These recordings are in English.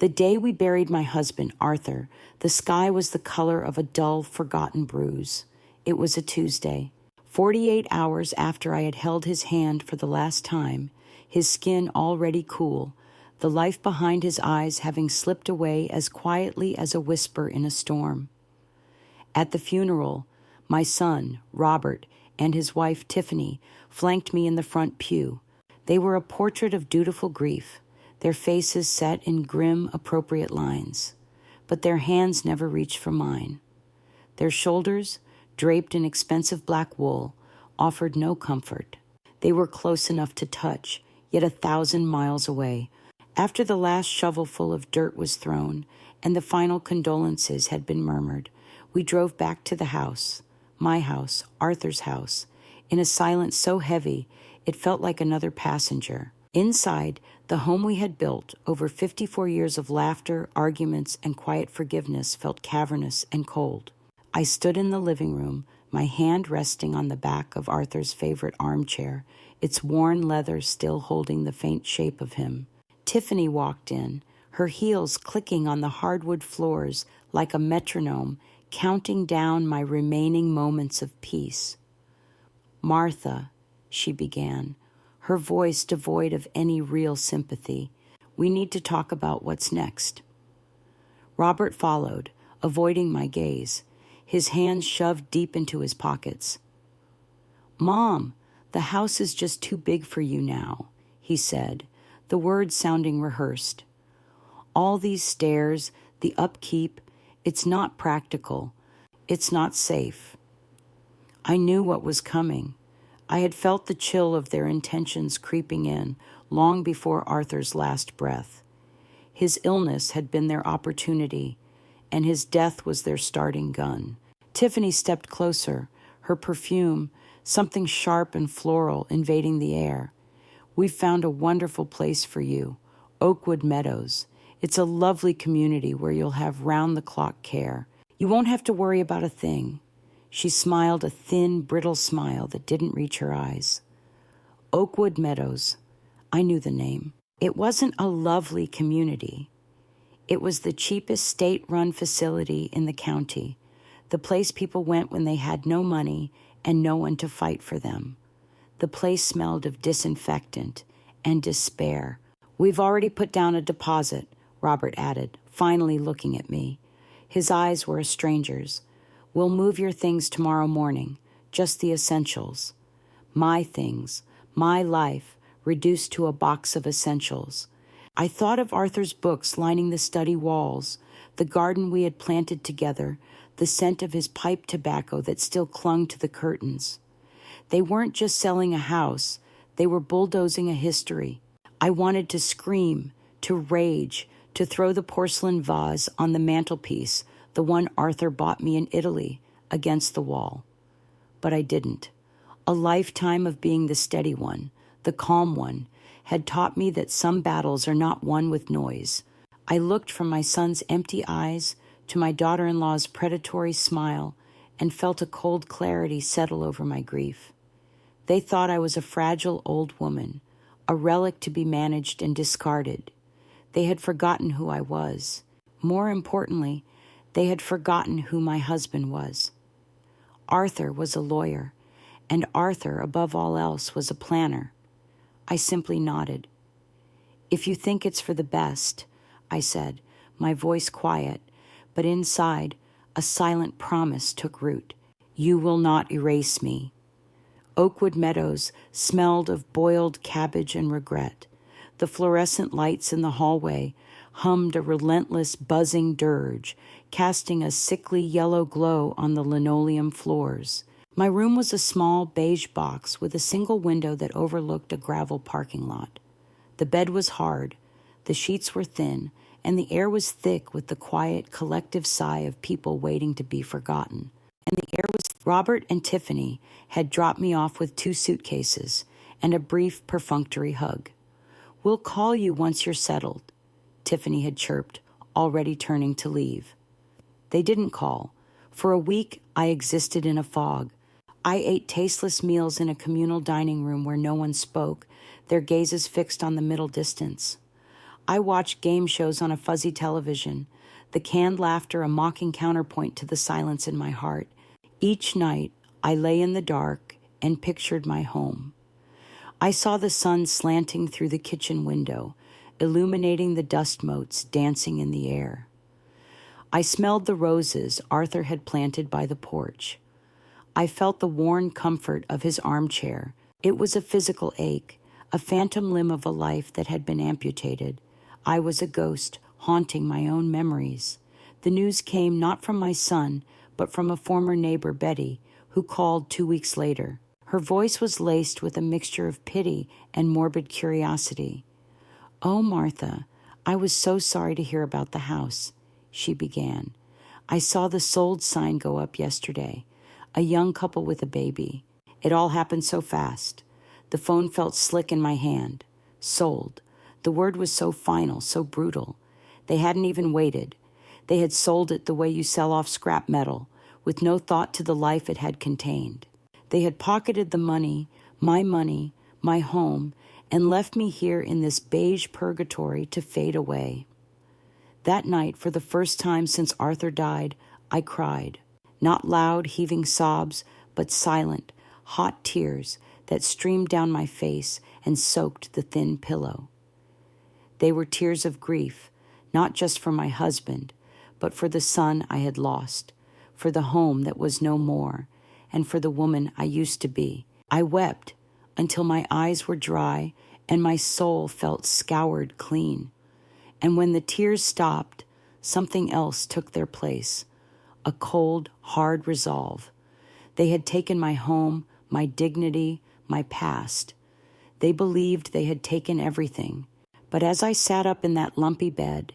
The day we buried my husband, Arthur, the sky was the color of a dull, forgotten bruise. It was a Tuesday. 48 hours after I had held his hand for the last time, his skin already cool, the life behind his eyes having slipped away as quietly as a whisper in a storm. At the funeral, my son, Robert, and his wife, Tiffany, flanked me in the front pew. They were a portrait of dutiful grief, their faces set in grim, appropriate lines. But their hands never reached for mine. Their shoulders, draped in expensive black wool, offered no comfort. They were close enough to touch, yet 1,000 miles away. After the last shovelful of dirt was thrown and the final condolences had been murmured, we drove back to the house, my house, Arthur's house, in a silence so heavy it felt like another passenger. Inside, the home we had built, over 54 years of laughter, arguments, and quiet forgiveness, felt cavernous and cold. I stood in the living room, my hand resting on the back of Arthur's favorite armchair, its worn leather still holding the faint shape of him. Tiffany walked in, her heels clicking on the hardwood floors like a metronome, counting down my remaining moments of peace. "Martha," she began, her voice devoid of any real sympathy, "we need to talk about what's next." Robert followed, avoiding my gaze, his hands shoved deep into his pockets. "Mom, the house is just too big for you now," he said, the words sounding rehearsed. "All these stairs, the upkeep, it's not practical. It's not safe." I knew what was coming. I had felt the chill of their intentions creeping in long before Arthur's last breath. His illness had been their opportunity, and his death was their starting gun. Tiffany stepped closer, her perfume, something sharp and floral, invading the air. "We've found a wonderful place for you, Oakwood Meadows. It's a lovely community where you'll have round-the-clock care. You won't have to worry about a thing." She smiled a thin, brittle smile that didn't reach her eyes. Oakwood Meadows. I knew the name. It wasn't a lovely community. It was the cheapest state-run facility in the county, the place people went when they had no money and no one to fight for them. The place smelled of disinfectant and despair. "We've already put down a deposit," Robert added, finally looking at me. His eyes were a stranger's. "We'll move your things tomorrow morning, just the essentials." My things, my life, reduced to a box of essentials. I thought of Arthur's books lining the study walls, the garden we had planted together, the scent of his pipe tobacco that still clung to the curtains. They weren't just selling a house, they were bulldozing a history. I wanted to scream, to rage, to throw the porcelain vase on the mantelpiece, the one Arthur bought me in Italy, against the wall. But I didn't. A lifetime of being the steady one, the calm one, had taught me that some battles are not won with noise. I looked from my son's empty eyes to my daughter-in-law's predatory smile and felt a cold clarity settle over my grief. They thought I was a fragile old woman, a relic to be managed and discarded. They had forgotten who I was. More importantly, they had forgotten who my husband was. Arthur was a lawyer, and Arthur, above all else, was a planner. I simply nodded. "If you think it's for the best," I said, my voice quiet, but inside, a silent promise took root. "You will not erase me." Oakwood Meadows smelled of boiled cabbage and regret. The fluorescent lights in the hallway hummed a relentless buzzing dirge, casting a sickly yellow glow on the linoleum floors. My room was a small beige box with a single window that overlooked a gravel parking lot. The bed was hard, the sheets were thin, and the air was thick with the quiet, collective sigh of people waiting to be forgotten. Robert and Tiffany had dropped me off with 2 suitcases and a brief, perfunctory hug. "We'll call you once you're settled," Tiffany had chirped, already turning to leave. They didn't call. For a week, I existed in a fog. I ate tasteless meals in a communal dining room where no one spoke, their gazes fixed on the middle distance. I watched game shows on a fuzzy television, the canned laughter a mocking counterpoint to the silence in my heart. Each night, I lay in the dark and pictured my home. I saw the sun slanting through the kitchen window, illuminating the dust motes dancing in the air. I smelled the roses Arthur had planted by the porch. I felt the worn comfort of his armchair. It was a physical ache, a phantom limb of a life that had been amputated. I was a ghost, haunting my own memories. The news came not from my son, but from a former neighbor, Betty, who called 2 weeks later. Her voice was laced with a mixture of pity and morbid curiosity. "Oh, Martha, I was so sorry to hear about the house," she began. "I saw the sold sign go up yesterday. A young couple with a baby. It all happened so fast. The phone felt slick in my hand. Sold. The word was so final, so brutal. They hadn't even waited. They had sold it the way you sell off scrap metal, with no thought to the life it had contained. They had pocketed the money, my home, and left me here in this beige purgatory to fade away." That night, for the first time since Arthur died, I cried. Not loud, heaving sobs, but silent, hot tears that streamed down my face and soaked the thin pillow. They were tears of grief, not just for my husband, but for the son I had lost, for the home that was no more, and for the woman I used to be. I wept until my eyes were dry and my soul felt scoured clean. And when the tears stopped, something else took their place, a cold, hard resolve. They had taken my home, my dignity, my past. They believed they had taken everything. But as I sat up in that lumpy bed,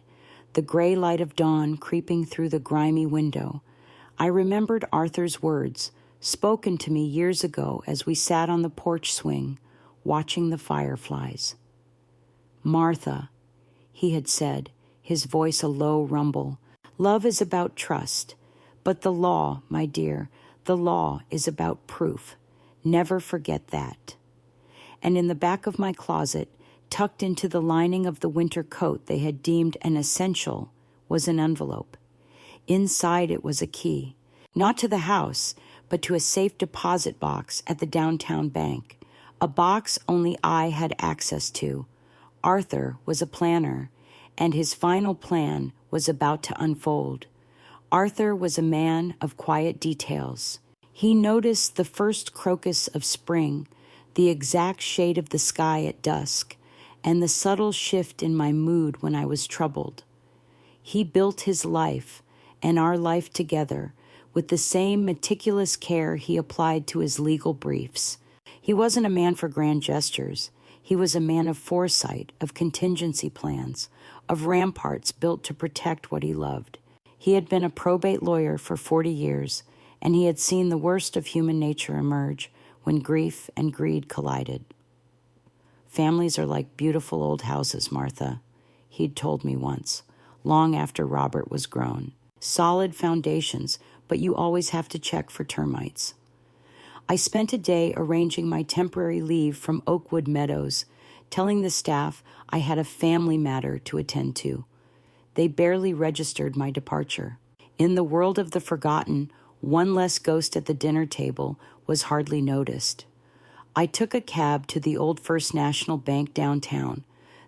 the gray light of dawn creeping through the grimy window, I remembered Arthur's words, spoken to me years ago as we sat on the porch swing, watching the fireflies. "Martha," he had said, his voice a low rumble, "love is about trust. But the law, my dear, the law is about proof. Never forget that." And in the back of my closet, tucked into the lining of the winter coat they had deemed an essential, was an envelope. Inside it was a key, not to the house, but to a safe deposit box at the downtown bank, a box only I had access to. Arthur was a planner, and his final plan was about to unfold. Arthur was a man of quiet details. He noticed the first crocus of spring, the exact shade of the sky at dusk, and the subtle shift in my mood when I was troubled. He built his life, and our life together, with the same meticulous care he applied to his legal briefs. He wasn't a man for grand gestures. He was a man of foresight, of contingency plans, of ramparts built to protect what he loved. He had been a probate lawyer for 40 years, and he had seen the worst of human nature emerge when grief and greed collided. "Families are like beautiful old houses, Martha," he'd told me once, long after Robert was grown. "Solid foundations, but you always have to check for termites." I spent a day arranging my temporary leave from Oakwood Meadows, telling the staff I had a family matter to attend to. They barely registered my departure. In the world of the forgotten, one less ghost at the dinner table was hardly noticed. I took a cab to the old First National Bank downtown,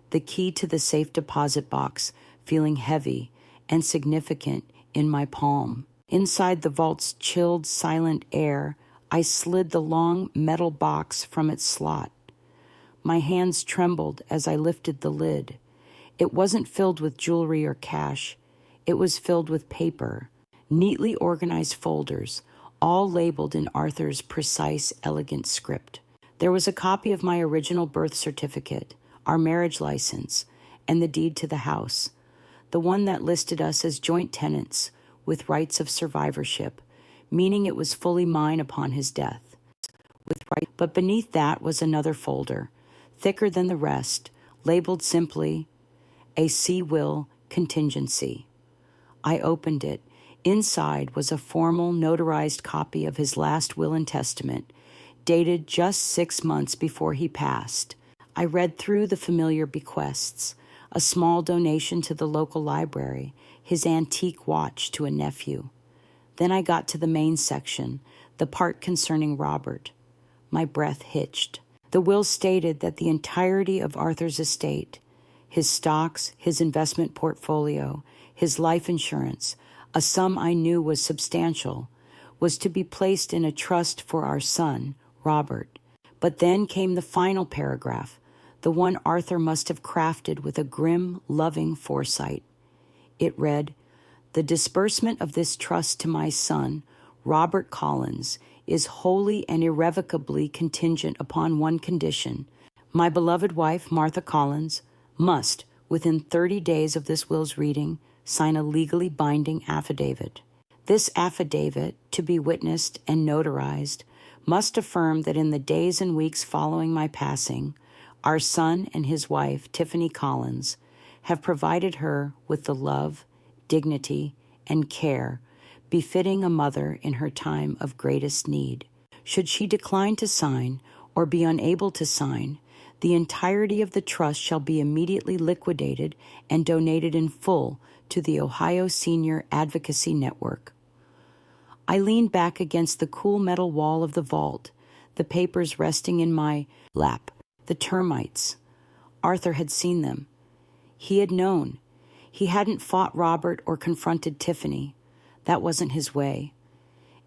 the key to the safe deposit box feeling heavy and significant in my palm. Inside the vault's chilled, silent air, I slid the long metal box from its slot. My hands trembled as I lifted the lid. It wasn't filled with jewelry or cash. It was filled with paper, neatly organized folders, all labeled in Arthur's precise, elegant script. There was a copy of my original birth certificate, our marriage license, and the deed to the house, the one that listed us as joint tenants with rights of survivorship, meaning it was fully mine upon his death. But beneath that was another folder, thicker than the rest, labeled simply, "A C will contingency." I opened it. Inside was a formal, notarized copy of his last will and testament, dated just 6 months before he passed. I read through the familiar bequests. a small donation to the local library, his antique watch to a nephew. Then I got to the main section, the part concerning Robert. My breath hitched. The will stated that the entirety of Arthur's estate, his stocks, his investment portfolio, his life insurance, a sum I knew was substantial, was to be placed in a trust for our son, Robert. But then came the final paragraph, the one Arthur must have crafted with a grim, loving foresight. It read, "The disbursement of this trust to my son, Robert Collins, is wholly and irrevocably contingent upon one condition. My beloved wife, Martha Collins, must, within 30 days of this will's reading, sign a legally binding affidavit. This affidavit, to be witnessed and notarized, must affirm that in the days and weeks following my passing, our son and his wife, Tiffany Collins, have provided her with the love, dignity, and care befitting a mother in her time of greatest need. Should she decline to sign or be unable to sign, the entirety of the trust shall be immediately liquidated and donated in full to the Ohio Senior Advocacy Network." I leaned back against the cool metal wall of the vault, the papers resting in my lap. The termites. Arthur had seen them. He had known. He hadn't fought Robert or confronted Tiffany. That wasn't his way.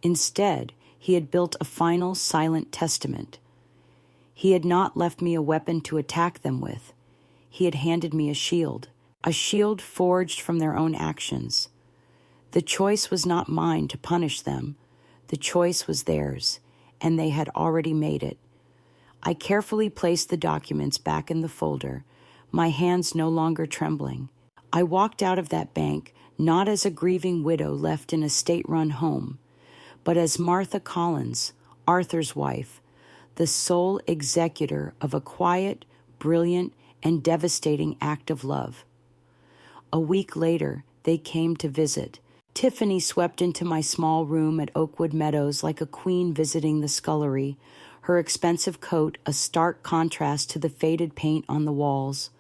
Instead, he had built a final, silent testament. He had not left me a weapon to attack them with. He had handed me a shield forged from their own actions. The choice was not mine to punish them. The choice was theirs, and they had already made it. I carefully placed the documents back in the folder, my hands no longer trembling. I walked out of that bank not as a grieving widow left in a state-run home, but as Martha Collins, Arthur's wife, the sole executor of a quiet, brilliant, and devastating act of love. A week later, they came to visit. Tiffany swept into my small room at Oakwood Meadows like a queen visiting the scullery, her expensive coat a stark contrast to the faded paint on the walls.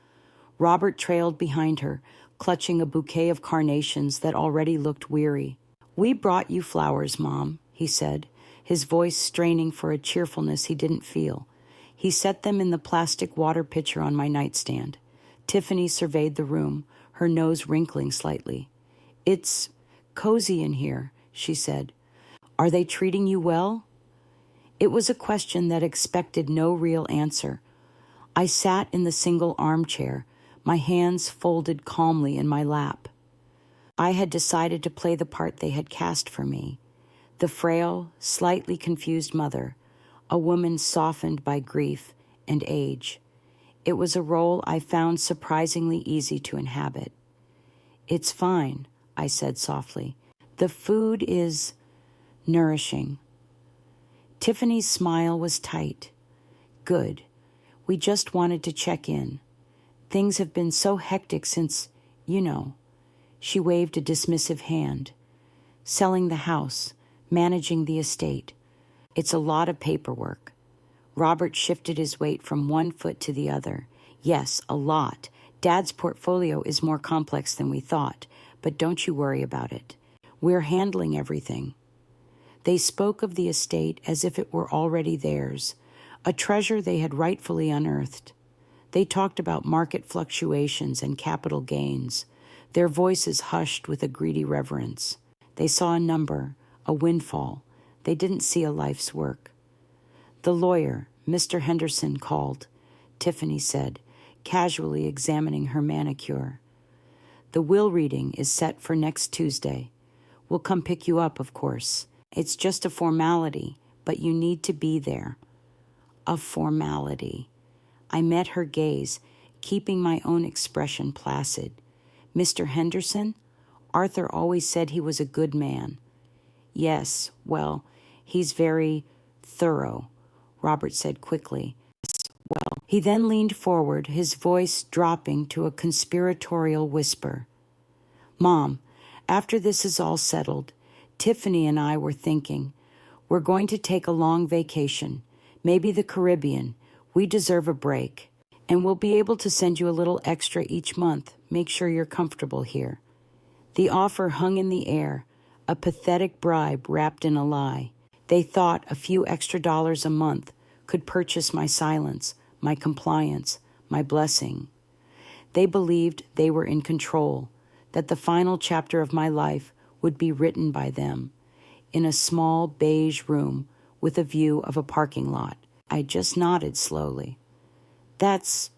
Robert trailed behind her, clutching a bouquet of carnations that already looked weary. "We brought you flowers, Mom," he said, his voice straining for a cheerfulness he didn't feel. He set them in the plastic water pitcher on my nightstand. Tiffany surveyed the room, her nose wrinkling slightly. "It's cozy in here," she said. "Are they treating you well?" It was a question that expected no real answer. I sat in the single armchair, my hands folded calmly in my lap. I had decided to play the part they had cast for me, the frail, slightly confused mother, a woman softened by grief and age. It was a role I found surprisingly easy to inhabit. "It's fine," I said softly. "The food is nourishing." Tiffany's smile was tight. "Good. We just wanted to check in. Things have been so hectic since, you know." She waved a dismissive hand. "Selling the house, managing the estate. It's a lot of paperwork." Robert shifted his weight from one foot to the other. "Yes, a lot. Dad's portfolio is more complex than we thought, but don't you worry about it. We're handling everything." They spoke of the estate as if it were already theirs, a treasure they had rightfully unearthed. They talked about market fluctuations and capital gains, their voices hushed with a greedy reverence. They saw a number, a windfall. They didn't see a life's work. "The lawyer, Mr. Henderson, called," Tiffany said, casually examining her manicure. "The will reading is set for next Tuesday. We'll come pick you up, of course. It's just a formality, but you need to be there." A formality. I met her gaze, keeping my own expression placid. "Mr. Henderson? Arthur always said he was a good man." "Yes, well, he's very thorough," Robert said quickly. "Well." He then leaned forward, his voice dropping to a conspiratorial whisper. "Mom, after this is all settled, Tiffany and I were thinking, we're going to take a long vacation, maybe the Caribbean. We deserve a break. And we'll be able to send you a little extra each month. Make sure you're comfortable here." The offer hung in the air, a pathetic bribe wrapped in a lie. They thought a few extra dollars a month could purchase my silence, my compliance, my blessing. They believed they were in control, that the final chapter of my life would be written by them, in a small beige room with a view of a parking lot. I just nodded slowly. "That's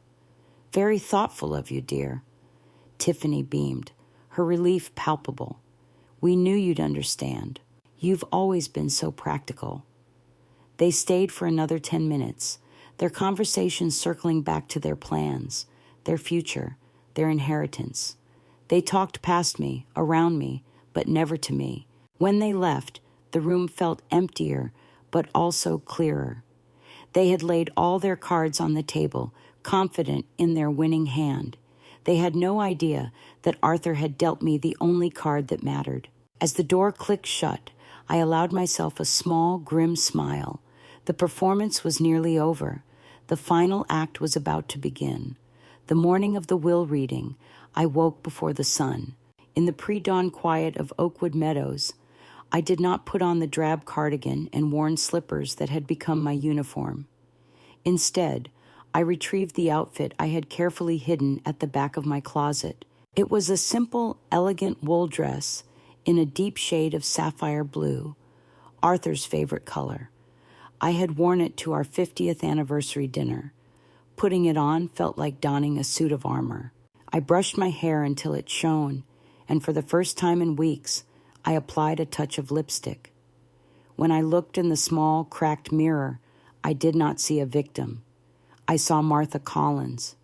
very thoughtful of you, dear." Tiffany beamed, her relief palpable. "We knew you'd understand. You've always been so practical." They stayed for another 10 minutes, their conversation circling back to their plans, their future, their inheritance. They talked past me, around me, but never to me. When they left, the room felt emptier, but also clearer. They had laid all their cards on the table, confident in their winning hand. They had no idea that Arthur had dealt me the only card that mattered. As the door clicked shut, I allowed myself a small, grim smile. The performance was nearly over. The final act was about to begin. The morning of the will reading, I woke before the sun. In the pre-dawn quiet of Oakwood Meadows, I did not put on the drab cardigan and worn slippers that had become my uniform. Instead, I retrieved the outfit I had carefully hidden at the back of my closet. It was a simple, elegant wool dress in a deep shade of sapphire blue, Arthur's favorite color. I had worn it to our 50th anniversary dinner. Putting it on felt like donning a suit of armor. I brushed my hair until it shone, and for the first time in weeks, I applied a touch of lipstick. When I looked in the small, cracked mirror, I did not see a victim. I saw Martha Collins.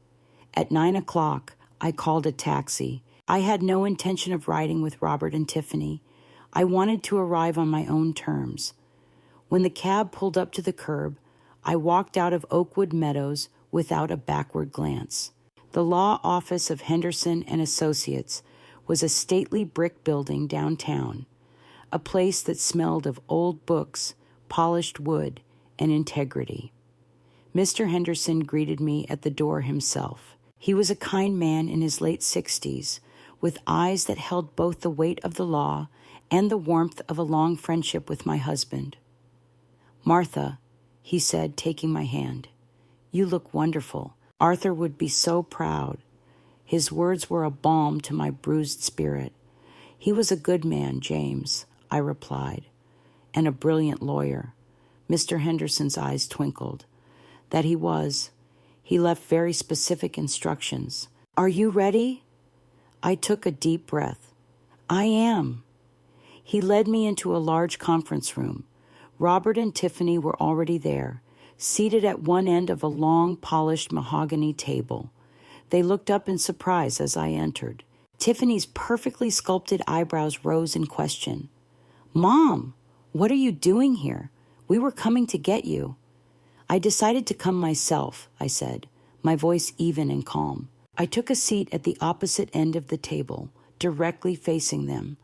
At 9 o'clock, I called a taxi. I had no intention of riding with Robert and Tiffany. I wanted to arrive on my own terms. When the cab pulled up to the curb, I walked out of Oakwood Meadows without a backward glance. The law office of Henderson and Associates was a stately brick building downtown, a place that smelled of old books, polished wood, and integrity. Mr. Henderson greeted me at the door himself. He was a kind man in his late 60s, with eyes that held both the weight of the law and the warmth of a long friendship with my husband. "Martha," he said, taking my hand, "you look wonderful. Arthur would be so proud." His words were a balm to my bruised spirit. "He was a good man, James," I replied, "and a brilliant lawyer." Mr. Henderson's eyes twinkled. "That he was. He left very specific instructions." "Are you ready?" I took a deep breath. "I am." He led me into a large conference room. Robert and Tiffany were already there, seated at one end of a long, polished mahogany table. They looked up in surprise as I entered. Tiffany's perfectly sculpted eyebrows rose in question. "Mom, what are you doing here? We were coming to get you." "I decided to come myself," I said, my voice even and calm. I took a seat at the opposite end of the table, directly facing them,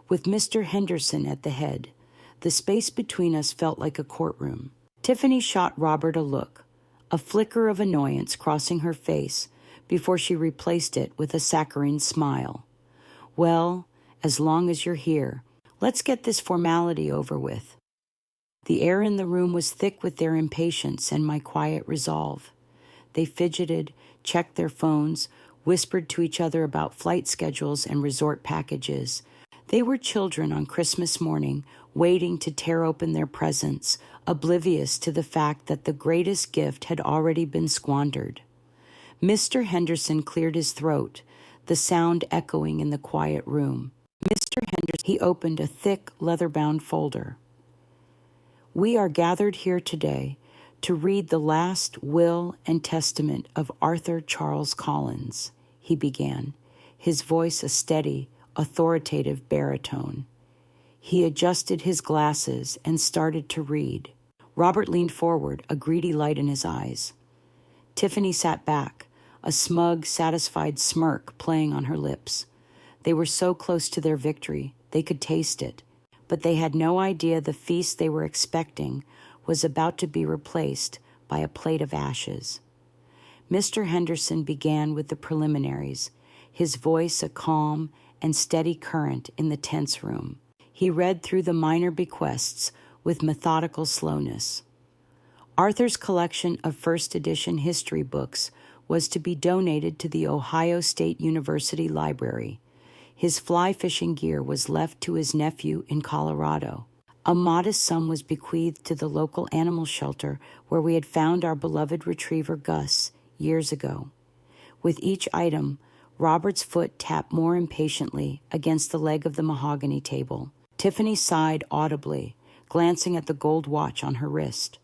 with Mr. Henderson at the head. The space between us felt like a courtroom. Tiffany shot Robert a look, a flicker of annoyance crossing her face before she replaced it with a saccharine smile. "Well, as long as you're here, let's get this formality over with." The air in the room was thick with their impatience and my quiet resolve. They fidgeted, checked their phones, whispered to each other about flight schedules and resort packages. They were children on Christmas morning, waiting to tear open their presents, oblivious to the fact that the greatest gift had already been squandered. Mr. Henderson cleared his throat, the sound echoing in the quiet room. He opened a thick, leather-bound folder. "We are gathered here today to read the last will and testament of Arthur Charles Collins," he began, his voice a steady, authoritative baritone. He adjusted his glasses and started to read. Robert leaned forward, a greedy light in his eyes. Tiffany sat back, a smug, satisfied smirk playing on her lips. They were so close to their victory, they could taste it, but they had no idea the feast they were expecting was about to be replaced by a plate of ashes. Mr. Henderson began with the preliminaries, his voice a calm and steady current in the tense room. He read through the minor bequests with methodical slowness. Arthur's collection of first edition history books was to be donated to the Ohio State University Library. His fly fishing gear was left to his nephew in Colorado. A modest sum was bequeathed to the local animal shelter where we had found our beloved retriever Gus years ago. With each item, Robert's foot tapped more impatiently against the leg of the mahogany table. Tiffany sighed audibly, glancing at the gold watch on her wrist.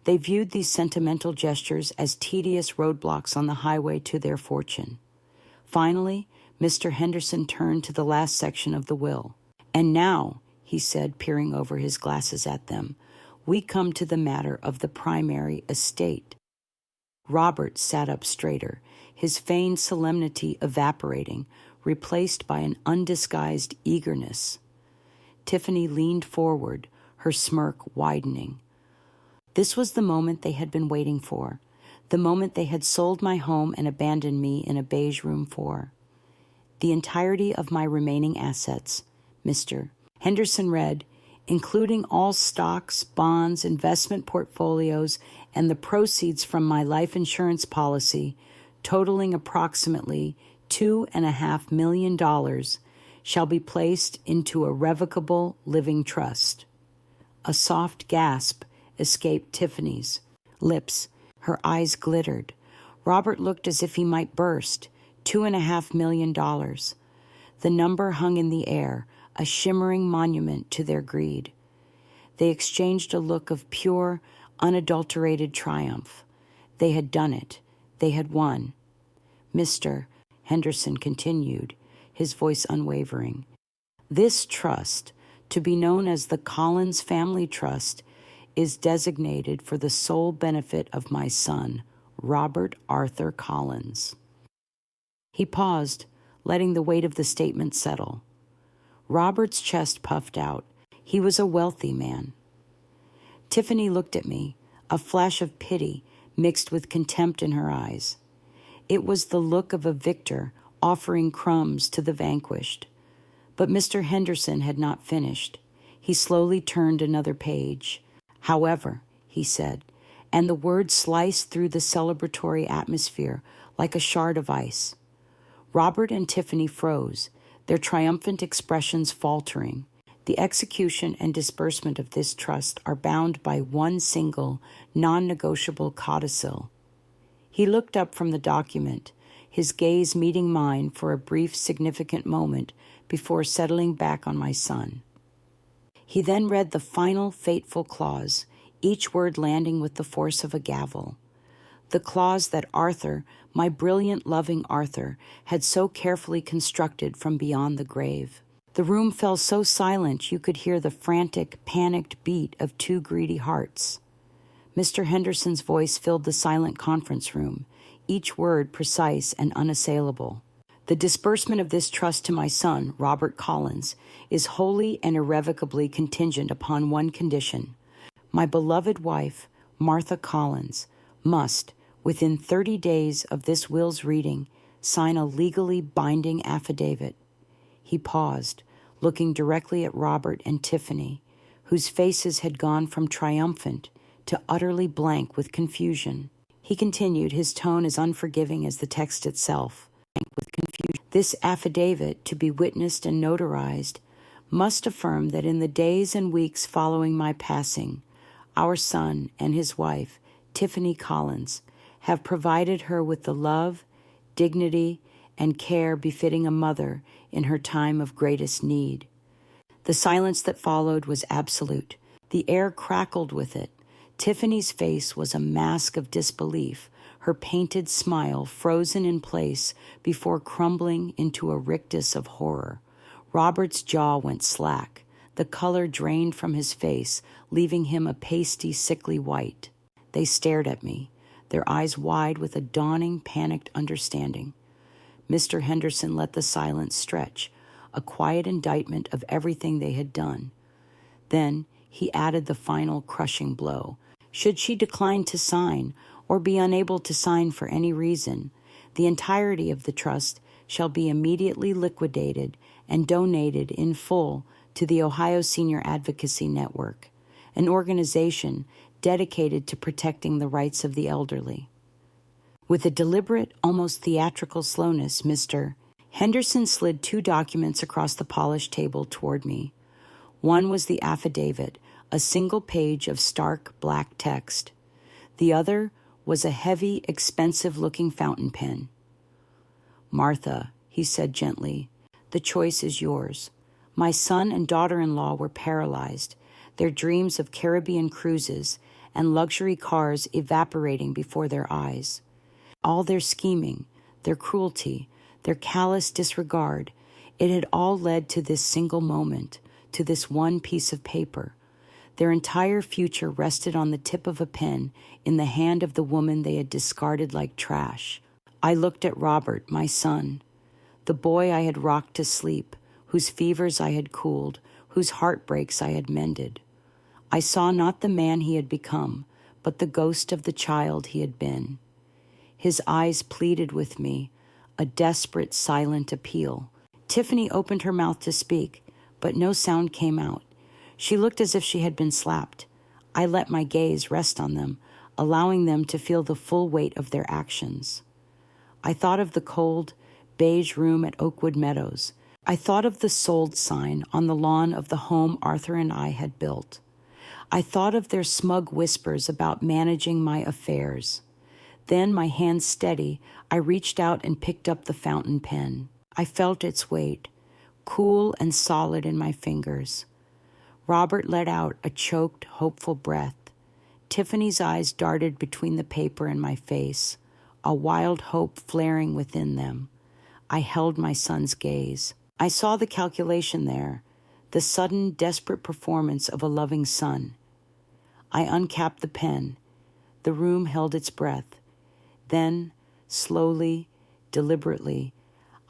They viewed these sentimental gestures as tedious roadblocks on the highway to their fortune. Finally, Mr. Henderson turned to the last section of the will. "And now," he said, peering over his glasses at them, "we come to the matter of the primary estate." Robert sat up straighter, his feigned solemnity evaporating, replaced by an undisguised eagerness. Tiffany leaned forward, her smirk widening. This was the moment they had been waiting for, the moment they had sold my home and abandoned me in a beige room for. "The entirety of my remaining assets," Mr. Henderson read, "including all stocks, bonds, investment portfolios, and the proceeds from my life insurance policy, totaling approximately $2.5 million, shall be placed into a revocable living trust." A soft gasp escaped Tiffany's lips. Her eyes glittered. Robert looked as if he might burst. $2.5 million. The number hung in the air, a shimmering monument to their greed. They exchanged a look of pure, unadulterated triumph. They had done it. They had won. "Mr. Henderson continued, his voice unwavering, "This trust, to be known as the Collins Family Trust, is designated for the sole benefit of my son, Robert Arthur Collins." He paused, letting the weight of the statement settle. Robert's chest puffed out. He was a wealthy man. Tiffany looked at me, a flash of pity mixed with contempt in her eyes. It was the look of a victor offering crumbs to the vanquished. But Mr. Henderson had not finished. He slowly turned another page. "However," he said, and the words sliced through the celebratory atmosphere like a shard of ice. Robert and Tiffany froze, their triumphant expressions faltering. "The execution and disbursement of this trust are bound by one single, non-negotiable codicil." He looked up from the document, his gaze meeting mine for a brief, significant moment before settling back on my son. He then read the final fateful clause, each word landing with the force of a gavel. The clause that Arthur, my brilliant, loving Arthur, had so carefully constructed from beyond the grave. The room fell so silent you could hear the frantic, panicked beat of two greedy hearts. Mr. Henderson's voice filled the silent conference room, each word precise and unassailable. "The disbursement of this trust to my son, Robert Collins, is wholly and irrevocably contingent upon one condition. My beloved wife, Martha Collins, must, within 30 days of this will's reading, sign a legally binding affidavit." He paused, looking directly at Robert and Tiffany, whose faces had gone from triumphant to utterly blank with confusion. He continued, his tone as unforgiving as the text itself. With confusion. "This affidavit, to be witnessed and notarized, must affirm that in the days and weeks following my passing, our son and his wife, Tiffany Collins, have provided her with the love, dignity, and care befitting a mother in her time of greatest need." The silence that followed was absolute. The air crackled with it. Tiffany's face was a mask of disbelief, her painted smile frozen in place before crumbling into a rictus of horror. Robert's jaw went slack. The color drained from his face, leaving him a pasty, sickly white. They stared at me, their eyes wide with a dawning, panicked understanding. Mr. Henderson let the silence stretch, a quiet indictment of everything they had done. Then he added the final crushing blow. Should she decline to sign, or be unable to sign for any reason, the entirety of the trust shall be immediately liquidated and donated in full to the Ohio Senior Advocacy Network, an organization dedicated to protecting the rights of the elderly. With a deliberate, almost theatrical slowness, Mr. Henderson slid 2 documents across the polished table toward me. One was the affidavit, a single page of stark black text. The other was a heavy, expensive-looking fountain pen. "Martha," he said gently, "the choice is yours. My son and daughter-in-law were paralyzed, their dreams of Caribbean cruises and luxury cars evaporating before their eyes. All their scheming, their cruelty, their callous disregard, it had all led to this single moment, to this one piece of paper. Their entire future rested on the tip of a pen in the hand of the woman they had discarded like trash. I looked at Robert, my son, the boy I had rocked to sleep, whose fevers I had cooled, whose heartbreaks I had mended. I saw not the man he had become, but the ghost of the child he had been. His eyes pleaded with me, a desperate, silent appeal. Tiffany opened her mouth to speak, but no sound came out. She looked as if she had been slapped. I let my gaze rest on them, allowing them to feel the full weight of their actions. I thought of the cold, beige room at Oakwood Meadows. I thought of the sold sign on the lawn of the home Arthur and I had built. I thought of their smug whispers about managing my affairs. Then, my hands steady, I reached out and picked up the fountain pen. I felt its weight, cool and solid in my fingers. Robert let out a choked, hopeful breath. Tiffany's eyes darted between the paper and my face, a wild hope flaring within them. I held my son's gaze. I saw the calculation there, the sudden, desperate performance of a loving son. I uncapped the pen. The room held its breath. Then, slowly, deliberately,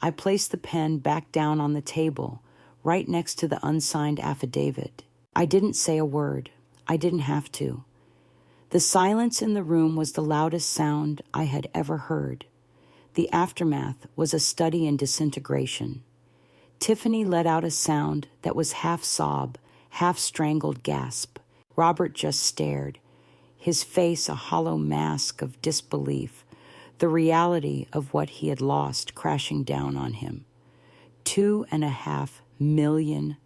I placed the pen back down on the table, right next to the unsigned affidavit. I didn't say a word. I didn't have to. The silence in the room was the loudest sound I had ever heard. The aftermath was a study in disintegration. Tiffany let out a sound that was half sob, half strangled gasp. Robert just stared, his face a hollow mask of disbelief, the reality of what he had lost crashing down on him. $2.5 million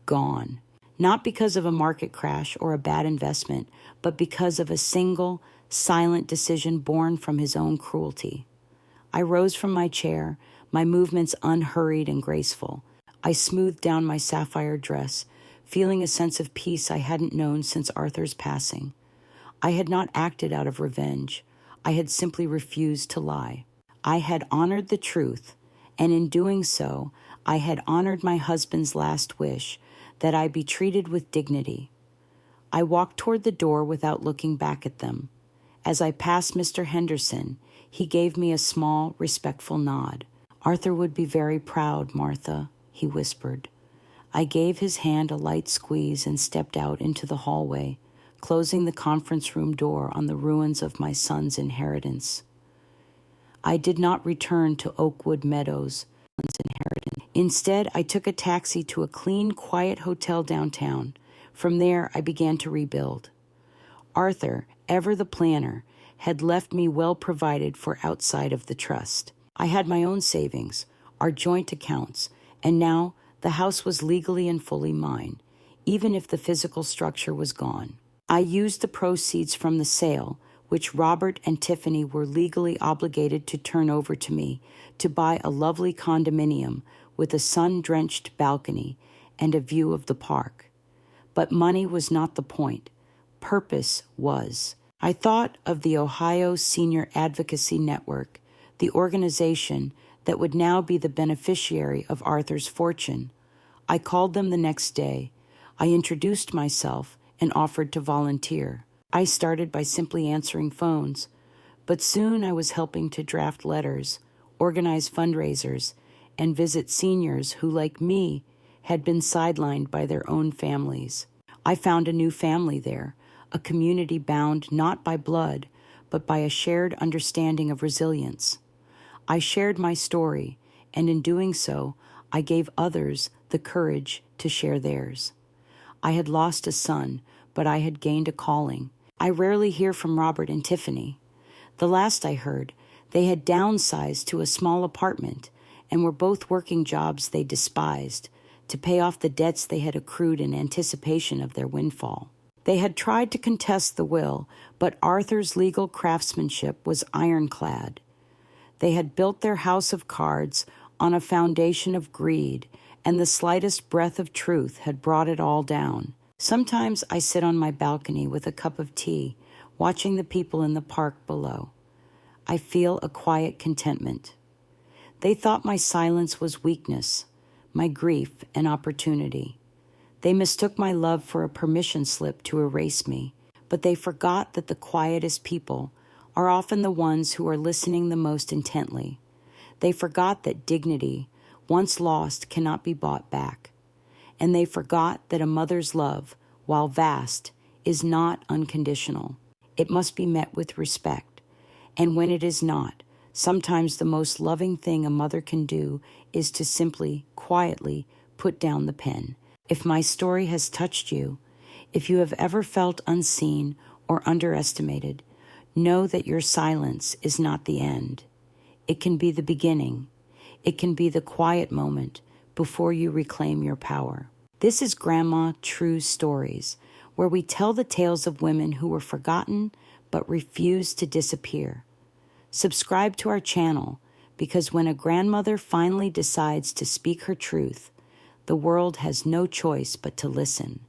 gone. Not because of a market crash or a bad investment, but because of a single, silent decision born from his own cruelty. I rose from my chair, my movements unhurried and graceful. I smoothed down my sapphire dress, feeling a sense of peace I hadn't known since Arthur's passing. I had not acted out of revenge. I had simply refused to lie. I had honored the truth, and in doing so, I had honored my husband's last wish, that I be treated with dignity. I walked toward the door without looking back at them. As I passed Mr. Henderson, he gave me a small, respectful nod. "Arthur would be very proud, Martha," he whispered. I gave his hand a light squeeze and stepped out into the hallway, closing the conference room door on the ruins of my son's inheritance. I did not return to Oakwood Meadows' inheritance. Instead, I took a taxi to a clean, quiet hotel downtown. From there, I began to rebuild. Arthur, ever the planner, had left me well provided for outside of the trust. I had my own savings, our joint accounts, and now the house was legally and fully mine, even if the physical structure was gone. I used the proceeds from the sale, which Robert and Tiffany were legally obligated to turn over to me, to buy a lovely condominium with a sun-drenched balcony and a view of the park. But money was not the point. Purpose was. I thought of the Ohio Senior Advocacy Network, the organization that would now be the beneficiary of Arthur's fortune. I called them the next day. I introduced myself and offered to volunteer. I started by simply answering phones, but soon I was helping to draft letters, organize fundraisers, and visit seniors who, like me, had been sidelined by their own families. I found a new family there, a community bound not by blood, but by a shared understanding of resilience. I shared my story, and in doing so, I gave others the courage to share theirs. I had lost a son, but I had gained a calling. I rarely hear from Robert and Tiffany. The last I heard, they had downsized to a small apartment and were both working jobs they despised to pay off the debts they had accrued in anticipation of their windfall. They had tried to contest the will, but Arthur's legal craftsmanship was ironclad. They had built their house of cards on a foundation of greed, and the slightest breath of truth had brought it all down. Sometimes I sit on my balcony with a cup of tea, watching the people in the park below. I feel a quiet contentment. They thought my silence was weakness, my grief an opportunity. They mistook my love for a permission slip to erase me, but they forgot that the quietest people are often the ones who are listening the most intently. They forgot that dignity, once lost, cannot be bought back. And they forgot that a mother's love, while vast, is not unconditional. It must be met with respect. And when it is not, sometimes the most loving thing a mother can do is to simply, quietly put down the pen. If my story has touched you, if you have ever felt unseen or underestimated, know that your silence is not the end. It can be the beginning. It can be the quiet moment before you reclaim your power. This is Grandma True Stories, where we tell the tales of women who were forgotten but refused to disappear. Subscribe to our channel, because when a grandmother finally decides to speak her truth, the world has no choice but to listen.